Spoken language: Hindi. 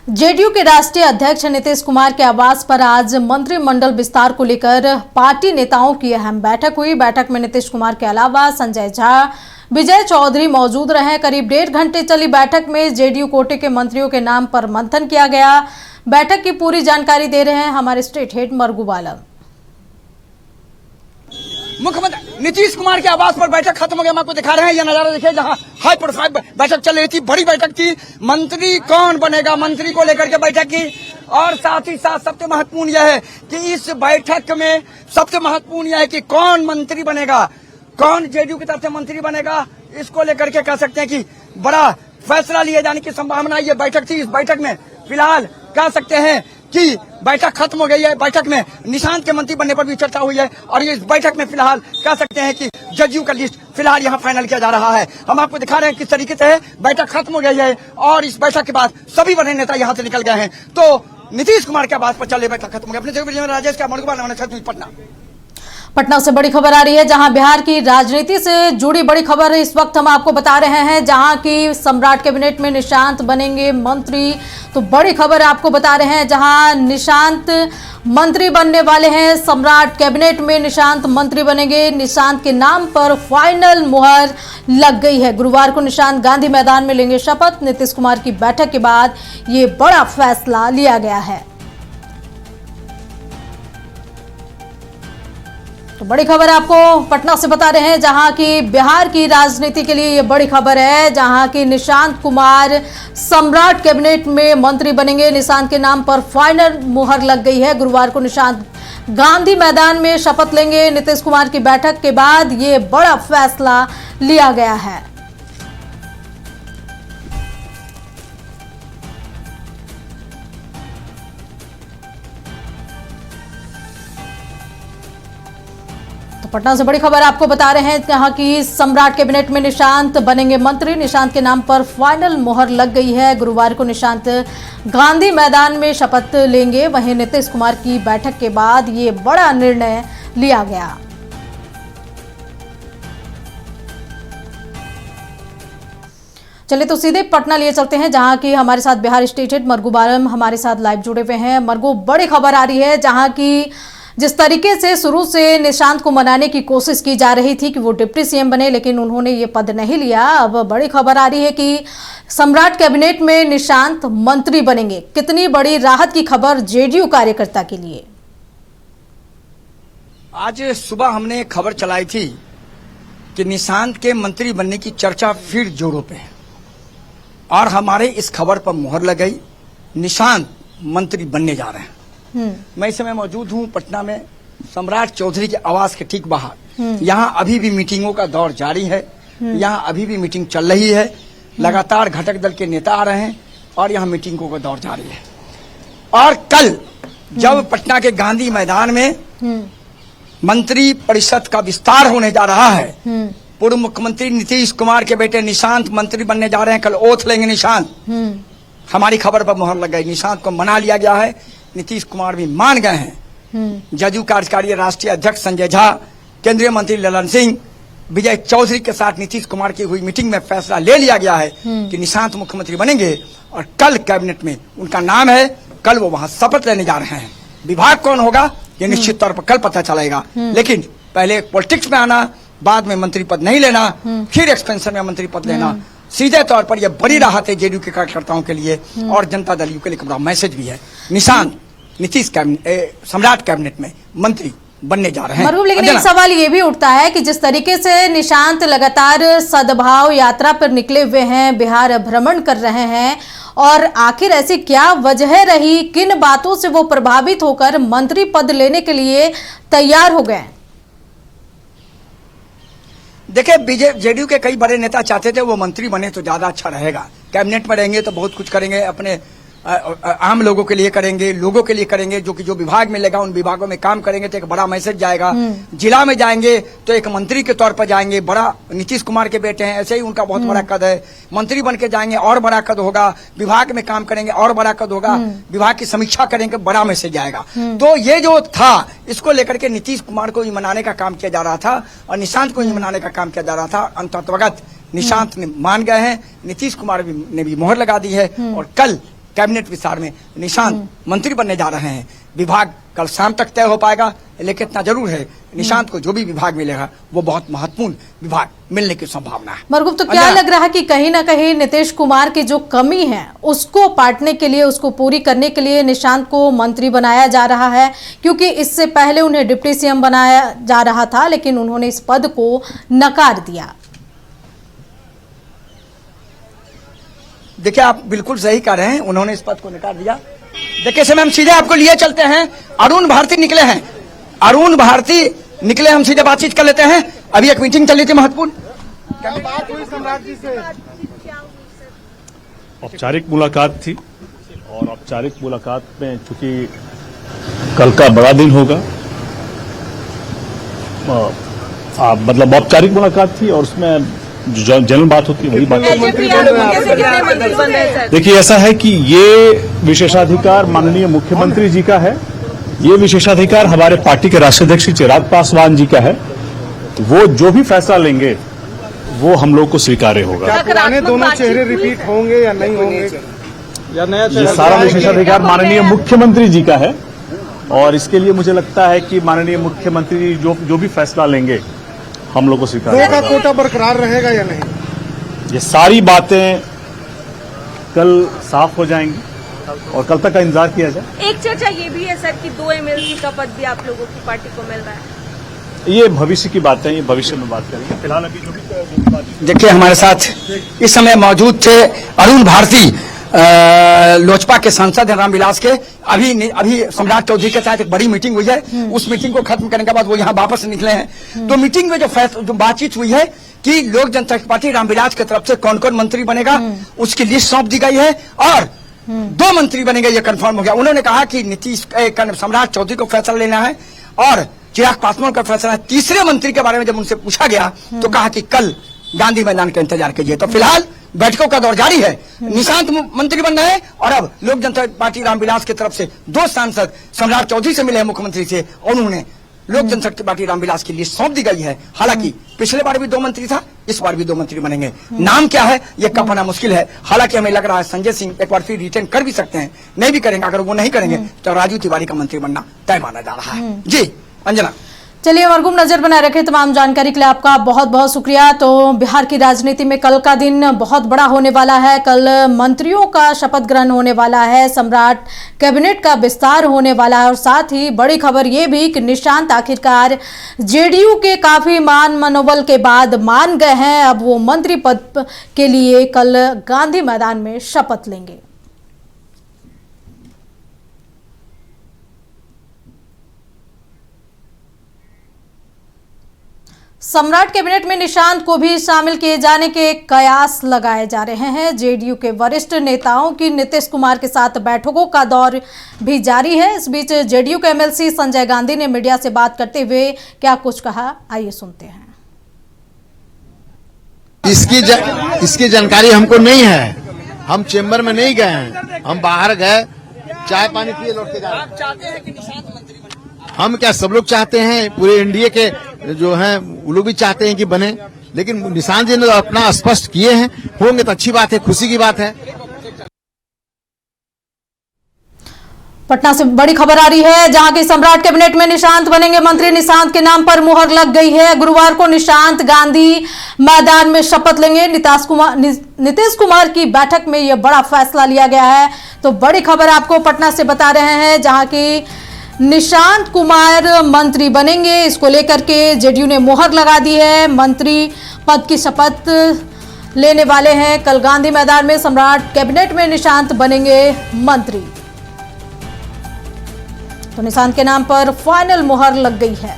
जेडीयू के राष्ट्रीय अध्यक्ष नीतीश कुमार के आवास पर आज मंत्रिमंडल विस्तार को लेकर पार्टी नेताओं की अहम बैठक हुई। बैठक में नीतीश कुमार के अलावा संजय झा, विजय चौधरी मौजूद रहे। करीब 1.5 घंटे चली बैठक में जेडीयू कोटे के मंत्रियों के नाम पर मंथन किया गया। बैठक की पूरी जानकारी दे रहे हैं हमारे स्टेट हेड मरगू बालम। मुख्यमंत्री नीतीश कुमार के आवास पर बैठक खत्म हो गया। हम आपको दिखा रहे हैं, यह नजारा देखिए जहां हाई प्रोफाइल बैठक चल रही थी। बड़ी बैठक थी, मंत्री कौन बनेगा, मंत्री को लेकर के बैठक की। और साथ ही साथ सबसे महत्वपूर्ण यह है कि इस बैठक में सबसे महत्वपूर्ण यह है कि कौन मंत्री बनेगा, कौन जेडीयू की तरफ से मंत्री बनेगा, इसको लेकर के कह सकते हैं कि बड़ा फैसला लिए जाने की संभावना ये बैठक थी। इस बैठक में फिलहाल कह सकते हैं कि बैठक खत्म हो गई है। बैठक में निशांत के मंत्री बनने पर भी चर्चा हुई है और ये इस बैठक में फिलहाल कह सकते हैं कि जेडीयू का लिस्ट फिलहाल यहाँ फाइनल किया जा रहा है। हम आपको दिखा रहे हैं किस तरीके से बैठक खत्म हो गई है और इस बैठक के बाद सभी बड़े नेता यहाँ से निकल गए हैं। तो नीतीश कुमार के आवास पर चले बैठक खत्म हो गई। अपने जगह राजेश का पटना पटना से बड़ी खबर आ रही है, जहां बिहार की राजनीति से जुड़ी बड़ी खबर इस वक्त हम आपको बता रहे हैं, जहां की सम्राट कैबिनेट में निशांत बनेंगे मंत्री। तो बड़ी खबर आपको बता रहे हैं, जहां निशांत मंत्री बनने वाले हैं। सम्राट कैबिनेट में निशांत मंत्री बनेंगे। निशांत के नाम पर फाइनल मुहर लग गई है। गुरुवार को निशांत गांधी मैदान में लेंगे शपथ। नीतीश कुमार की बैठक के बाद ये बड़ा फैसला लिया गया है। तो बड़ी खबर आपको पटना से बता रहे हैं, जहां की बिहार की राजनीति के लिए ये बड़ी खबर है, जहां की निशांत कुमार सम्राट कैबिनेट में मंत्री बनेंगे। निशांत के नाम पर फाइनल मुहर लग गई है। गुरुवार को निशांत गांधी मैदान में शपथ लेंगे। नीतीश कुमार की बैठक के बाद ये बड़ा फैसला लिया गया है। पटना से बड़ी खबर आपको बता रहे हैं, कहा कि सम्राट कैबिनेट में निशांत बनेंगे मंत्री। निशांत के नाम पर फाइनल मुहर लग गई है। गुरुवार को निशांत गांधी मैदान में शपथ लेंगे। वहीं नीतीश कुमार की बैठक के बाद ये बड़ा निर्णय लिया गया। चलिए तो सीधे पटना लिए चलते हैं, जहां की हमारे साथ बिहार स्टेट हेड मरगू बालम हमारे साथ लाइव जुड़े हुए हैं। मरगू, बड़ी खबर आ रही है, जहां की जिस तरीके से शुरू से निशांत को मनाने की कोशिश की जा रही थी कि वो डिप्टी सीएम बने, लेकिन उन्होंने ये पद नहीं लिया। अब बड़ी खबर आ रही है कि सम्राट कैबिनेट में निशांत मंत्री बनेंगे। कितनी बड़ी राहत की खबर जेडीयू कार्यकर्ता के लिए। आज सुबह हमने खबर चलाई थी कि निशांत के मंत्री बनने की चर्चा फिर जोरों पे है और हमारे इस खबर पर मुहर लग गई। निशांत मंत्री बनने जा रहे हैं। मैं इस समय मौजूद हूं पटना में सम्राट चौधरी के आवास के ठीक बाहर। यहाँ अभी भी मीटिंगों का दौर जारी है। यहाँ अभी भी मीटिंग चल रही है। लगातार घटक दल के नेता आ रहे हैं और यहाँ मीटिंगों का दौर जारी है। और कल जब पटना के गांधी मैदान में मंत्री परिषद का विस्तार होने जा रहा है, पूर्व मुख्यमंत्री नीतीश कुमार के बेटे निशांत मंत्री बनने जा रहे हैं। कल ओथ लेंगे निशांत। हमारी खबर पर मुहर लग गई। निशांत को मना लिया गया है। नीतीश कुमार भी मान गए हैं। जदयू कार्यकारी राष्ट्रीय अध्यक्ष संजय झा, केंद्रीय मंत्री ललन सिंह, विजय चौधरी के साथ नीतीश कुमार की हुई मीटिंग में फैसला ले लिया गया है कि निशांत मुख्यमंत्री बनेंगे और कल कैबिनेट में उनका नाम है। कल वो वहां शपथ लेने जा रहे हैं। विभाग कौन होगा ये निश्चित तौर पर कल पता चलेगा, लेकिन पहले पॉलिटिक्स में आना, बाद में मंत्री पद नहीं लेना, फिर एक्सपेंशन में मंत्री पद लेना, सीधे तौर पर यह बड़ी राहत है जेडीयू के कार्यकर्ताओं के लिए और जनता दल यू के लिए बड़ा मैसेज भी है। निशांत नीतीश सम्राट कैबिनेट में मंत्री बनने जा रहे हैं। मरहूम, लेकिन एक सवाल ये भी उठता है कि जिस तरीके से निशांत लगातार सद्भाव यात्रा पर निकले हुए हैं, बिहार भ्रमण कर रहे हैं, और आखिर ऐसी क्या वजह रही, किन बातों से वो प्रभावित होकर मंत्री पद लेने के लिए तैयार हो गए? देखिए, जेडीयू के कई बड़े नेता चाहते थे वो मंत्री बने तो ज्यादा अच्छा रहेगा। कैबिनेट में रहेंगे तो बहुत कुछ करेंगे, अपने आम लोगों के लिए करेंगे, लोगों के लिए करेंगे, जो विभाग में लेगा उन विभागों में काम करेंगे तो एक बड़ा मैसेज जाएगा। जिला में जाएंगे तो एक मंत्री के तौर पर जाएंगे। बड़ा नीतीश कुमार के बेटे हैं, ऐसे ही उनका बहुत बड़ा कद है। मंत्री बन के जाएंगे और बड़ा कद होगा। विभाग में काम करेंगे और बड़ा कद होगा। विभाग की समीक्षा करेंगे, बड़ा मैसेज आएगा। तो ये जो था, इसको लेकर के नीतीश कुमार को ही मनाने का काम किया जा रहा था और निशांत को ही मनाने का काम किया जा रहा था। अंततः निशांत ने मान गए हैं, नीतीश कुमार ने भी मोहर लगा दी है और कल कैबिनेट विस्तार में निशांत मंत्री बनने जा रहे हैं। विभाग कल शाम तक तय हो पाएगा, लेकिन इतना जरूर है निशांत को जो भी विभाग मिलेगा वो बहुत महत्वपूर्ण विभाग मिलने की संभावना है। मरगूब, तो क्या लग रहा है कि कहीं ना कहीं नीतीश कुमार की जो कमी है उसको पाटने के लिए, उसको पूरी करने के लिए निशांत को मंत्री बनाया जा रहा है? क्योंकि इससे पहले उन्हें डिप्टी सीएम बनाया जा रहा था, लेकिन उन्होंने इस पद को नकार दिया। देखिए, आप बिल्कुल सही कह रहे हैं, उन्होंने इस पद को नकार दिया। देखिए समय हम सीधे आपको लिए चलते हैं, अरुण भारती निकले हैं, अरुण भारती निकले, हम सीधे बातचीत कर लेते हैं। अभी एक मीटिंग चल रही थी महत्वपूर्ण, बात हुई सम्राट जी से, औपचारिक मुलाकात थी और औपचारिक मुलाकात में चूंकि कल का बड़ा दिन होगा, मतलब औपचारिक मुलाकात थी और उसमें जो जनरल बात होती है वही बात। देखिए, ऐसा है कि ये विशेषाधिकार माननीय मुख्यमंत्री जी का है, ये विशेषाधिकार हमारे पार्टी के राष्ट्रीय अध्यक्ष चिराग पासवान जी का है। वो जो भी फैसला लेंगे वो हम लोग को स्वीकार्य होगा। क्या पुराने दोनों चेहरे रिपीट होंगे या नहीं होंगे, या नया ये सारा विशेषाधिकार माननीय मुख्यमंत्री जी का है और इसके लिए मुझे लगता है कि माननीय मुख्यमंत्री जो भी फैसला लेंगे हम लोग को स्वीकार का कोटा बरकरार रहेगा या नहीं, ये सारी बातें कल साफ हो जाएंगी और कल तक का इंतजार किया जाए। एक चर्चा ये भी है सर कि 2 MLC का पद भी आप लोगों की पार्टी को मिल रहा है। ये भविष्य की बातें, ये भविष्य में बात करेंगे। फिलहाल अभी जो भी देखिए हमारे साथ इस समय मौजूद थे अरुण भारती, लोजपा के सांसद हैं रामविलास के। अभी सम्राट चौधरी के साथ एक बड़ी मीटिंग हुई है, उस मीटिंग को खत्म करने के बाद वो यहाँ वापस निकले हैं। तो मीटिंग में जो बातचीत हुई है कि लोक जनशक्ति पार्टी रामविलास की तरफ से कौन कौन मंत्री बनेगा उसकी लिस्ट सौंप दी गई है और 2 मंत्री बनेंगे, ये कंफर्म हो गया। उन्होंने कहा कि सम्राट चौधरी को फैसला लेना है और चिराग पासवान का फैसला है। तीसरे मंत्री के बारे में जब उनसे पूछा गया तो कहा कि कल गांधी मैदान का इंतजार कीजिए। तो फिलहाल बैठकों का दौर जारी है, निशांत मंत्री बन रहे हैं और अब लोक जनता पार्टी रामविलास की तरफ से 2 सांसद सम्राट चौधरी से मिले हैं मुख्यमंत्री से और उन्होंने लोक जनशक्ति पार्टी रामविलास की लिस्ट सौंप दी गई है। हालांकि पिछले बार भी 2 मंत्री था, इस बार भी 2 मंत्री बनेंगे। नाम क्या है ये कब पाना मुश्किल है। हालांकि हमें लग रहा है संजय सिंह एक बार फिर रिटर्न कर भी सकते हैं, नहीं भी करेंगे। अगर वो नहीं करेंगे तो राजू तिवारी का मंत्री बनना तय माना जा रहा है। जी अंजना। चलिए मरगूब, नजर बनाए रखे। तमाम जानकारी के लिए आपका बहुत बहुत शुक्रिया। तो बिहार की राजनीति में कल का दिन बहुत बड़ा होने वाला है। कल मंत्रियों का शपथ ग्रहण होने वाला है, सम्राट कैबिनेट का विस्तार होने वाला है और साथ ही बड़ी खबर ये भी कि निशांत आखिरकार जेडीयू के काफी मान मनोबल के बाद मान गए हैं। अब वो मंत्री पद के लिए कल गांधी मैदान में शपथ लेंगे। सम्राट कैबिनेट में निशांत को भी शामिल किए जाने के कयास लगाए जा रहे हैं। जेडीयू के वरिष्ठ नेताओं की नीतीश कुमार के साथ बैठकों का दौर भी जारी है। इस बीच जेडीयू के एमएलसी संजय गांधी ने मीडिया से बात करते हुए क्या कुछ कहा, आइए सुनते हैं। इसकी जानकारी हमको नहीं है, हम चेंबर में नहीं गए हैं, हम बाहर गए चाय पानी पिए लौट के जा रहे हैं। आप चाहते हैं कि निशांत मंत्री बने? हम क्या, सब लोग चाहते हैं, पूरे एनडीए के जो हैं वो लोग भी चाहते हैं कि बने, लेकिन निशांत जी ने अपना स्पष्ट किए हैं, होंगे तो अच्छी बात है, खुशी की बात है। पटना से बड़ी खबर आ रही है, जहां की सम्राट कैबिनेट में निशांत बनेंगे मंत्री। निशांत के नाम पर मुहर लग गई है। गुरुवार को निशांत गांधी मैदान में शपथ लेंगे। नीतीश कुमार की बैठक में यह बड़ा फैसला लिया गया है। तो बड़ी खबर आपको पटना से बता रहे हैं, जहां की निशांत कुमार मंत्री बनेंगे। इसको लेकर के जेडीयू ने मुहर लगा दी है। मंत्री पद की शपथ लेने वाले हैं। कल गांधी मैदान में सम्राट कैबिनेट में निशांत बनेंगे मंत्री। तो निशांत के नाम पर फाइनल मुहर लग गई है।